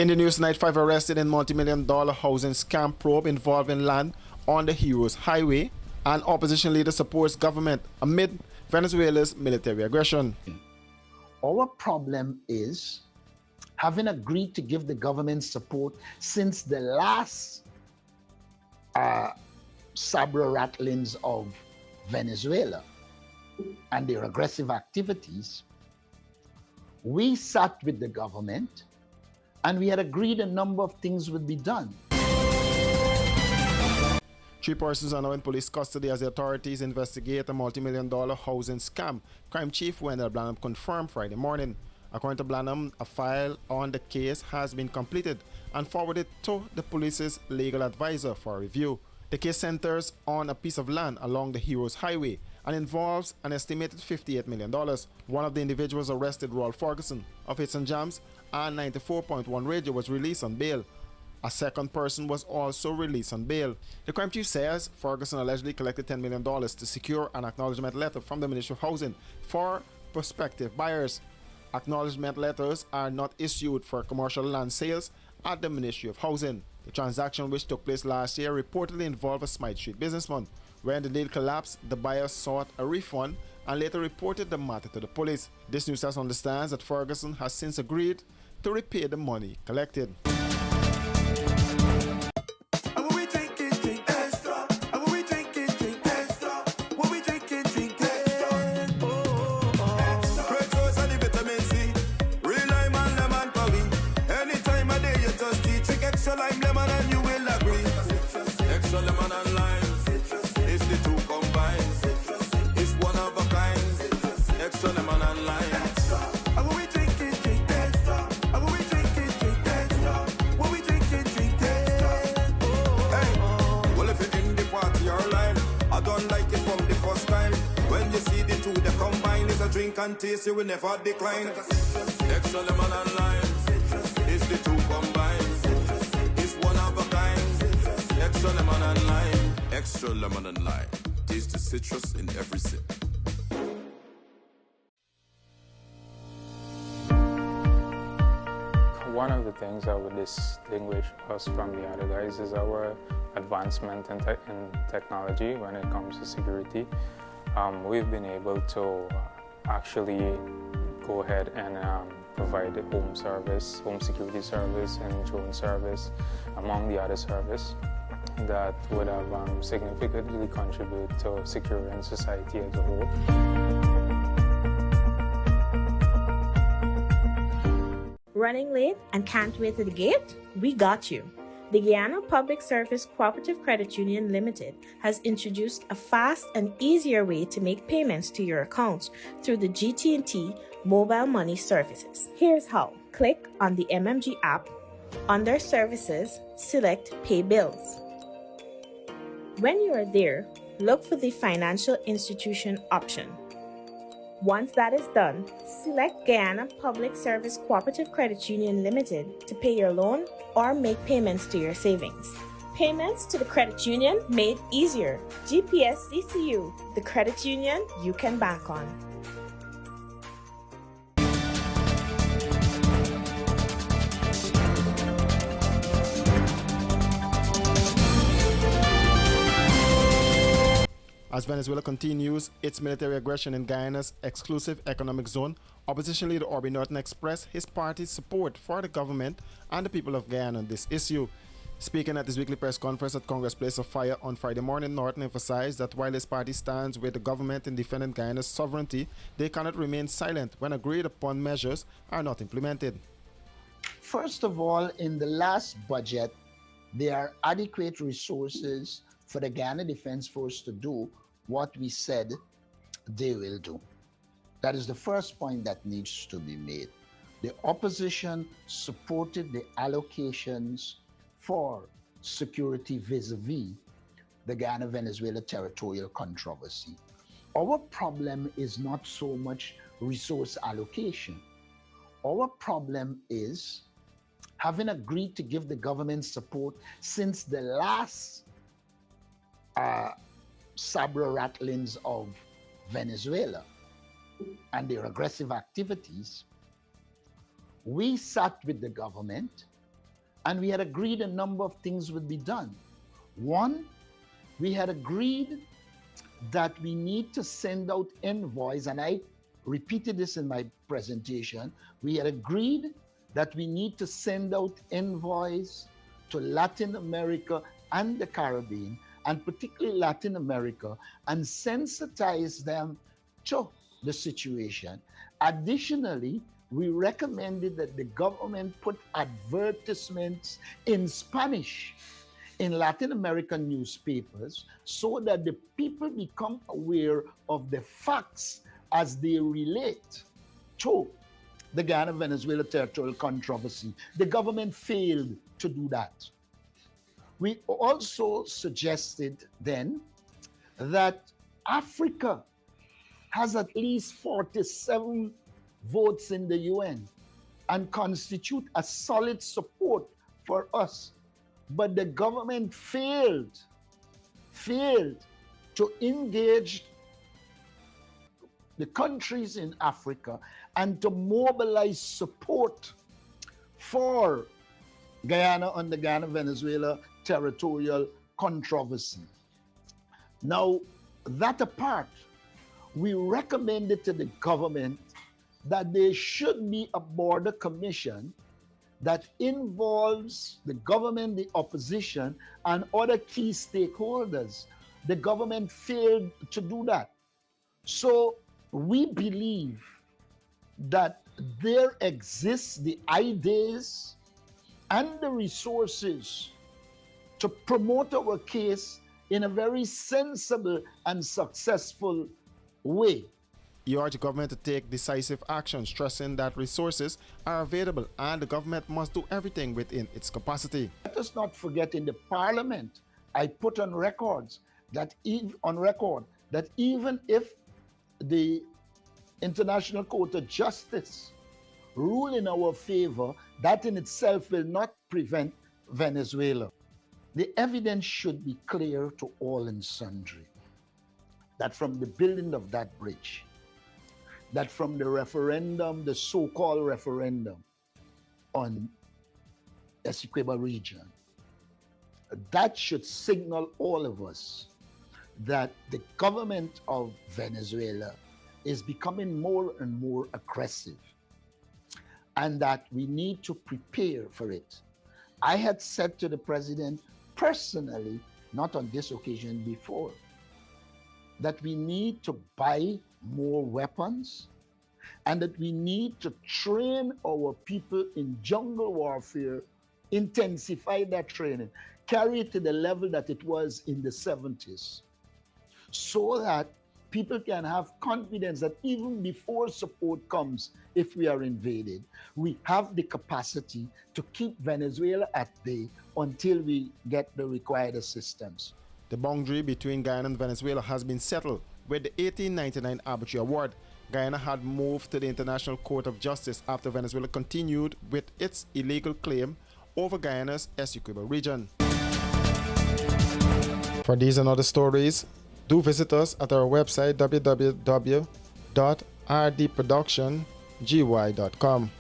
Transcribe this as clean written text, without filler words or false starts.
In the news tonight, 5 arrested in multi-million-dollar housing scam probe involving land on the Heroes Highway, and opposition leader supports government amid Venezuela's military aggression. Our problem is, having agreed to give the government support since the last saber rattlings of Venezuela and their aggressive activities, we sat with the government and we had agreed a number of things would be done. 3 persons are now in police custody as the authorities investigate a multi-million-dollar housing scam. Crime Chief Wendell Blanham confirmed Friday morning. According to Blanham, a file on the case has been completed and forwarded to the police's legal advisor for review. The case centers on a piece of land along the Heroes Highway and involves an estimated $58 million. One of the individuals arrested, Royal Ferguson of Hits and Jams and 94.1 Radio, was released on bail. A second person was also released on bail. The crime chief says Ferguson allegedly collected $10 million to secure an acknowledgement letter from the Ministry of Housing for prospective buyers. Acknowledgement letters are not issued for commercial land sales at the Ministry of Housing. The transaction, which took place last year, reportedly involved a Smythe Street businessman. When the deal collapsed, the buyer sought a refund and later reported the matter to the police. This news source understands that Ferguson has since agreed to repay the money collected. Extra lime, lemon, and you will agree. Extra lemon and lime, it's the two combined. It's one of a kind. Extra lemon and lime. And when we drink it, drink extra. And when we drink it, drink extra. When we drink it, drink extra. Hey, well if you're in the party or line, I don't like it from the first time. When you see the two, they combine. It's a drink and taste, you will never decline. Extra lemon and lime, it's the two combined. Extra lemon and lime. Extra lemon and lime. Taste the citrus in every sip. One of the things that would distinguish us from the other guys is our advancement in technology when it comes to security. We've been able to actually go ahead and provide home service, home security service, and drone service, among the other service that would have significantly contributed to securing society as a whole. Running late and can't wait to the gate? We got you. The Guyana Public Service Cooperative Credit Union Limited has introduced a fast and easier way to make payments to your accounts through the GT&T mobile money services. Here's how. Click on the MMG app. Under Services, select Pay Bills. When you are there, look for the Financial Institution option. Once that is done, select Guyana Public Service Cooperative Credit Union Limited to pay your loan or make payments to your savings. Payments to the credit union made easier. GPS CCU, the credit union you can bank on. As Venezuela continues its military aggression in Guyana's exclusive economic zone, opposition leader Orby Norton expressed his party's support for the government and the people of Guyana on this issue. Speaking at his weekly press conference at Congress Place of Fire on Friday morning, Norton emphasized that while his party stands with the government in defending Guyana's sovereignty, they cannot remain silent when agreed upon measures are not implemented. First of all, in the last budget, there are adequate resources for the Guyana Defense Force to do what we said they will do. That is the first point that needs to be made. The opposition supported the allocations for security vis-a-vis the Guyana-Venezuela territorial controversy. Our problem is not so much resource allocation. Our problem is having agreed to give the government support since the last saber rattlings of Venezuela and their aggressive activities. We sat with the government And we had agreed a number of things would be done. One, we had agreed that we need to send out envoys, and I repeated this in my presentation. We had agreed that we need to send out envoys to Latin America and the Caribbean, and particularly Latin America, and sensitize them to the situation. Additionally, we recommended that the government put advertisements in Spanish in Latin American newspapers so that the people become aware of the facts as they relate to the Guyana-Venezuela territorial controversy. The government failed to do that. We also suggested then that Africa has at least 47 votes in the UN and constitute a solid support for us. But the government failed to engage the countries in Africa and to mobilize support for Guyana on the Guyana-Venezuela territorial controversy. Now, that apart, we recommended to the government that there should be a border commission that involves the government, the opposition, and other key stakeholders. The government failed to do that. So we believe that there exists the ideas and the resources to promote our case in a very sensible and successful way. You urge the government to take decisive action, stressing that resources are available and the government must do everything within its capacity. Let us not forget, in the parliament, I put on record that even if the International Court of Justice rule in our favor, that in itself will not prevent Venezuela. The evidence should be clear to all and sundry that from the building of that bridge, that from the referendum, the so-called referendum on Essequibo region, that should signal all of us that the government of Venezuela is becoming more and more aggressive and that we need to prepare for it. I had said to the president personally, not on this occasion before, that we need to buy more weapons and that we need to train our people in jungle warfare, intensify that training, carry it to the level that it was in the 70s, so that people can have confidence that even before support comes, if we are invaded, we have the capacity to keep Venezuela at bay until we get the required assistance. The boundary between Guyana and Venezuela has been settled with the 1899 arbitrary award. Guyana had moved to the International Court of Justice after Venezuela continued with its illegal claim over Guyana's Essequibo region. For these and other stories, do visit us at our website www.rdproductiongy.com.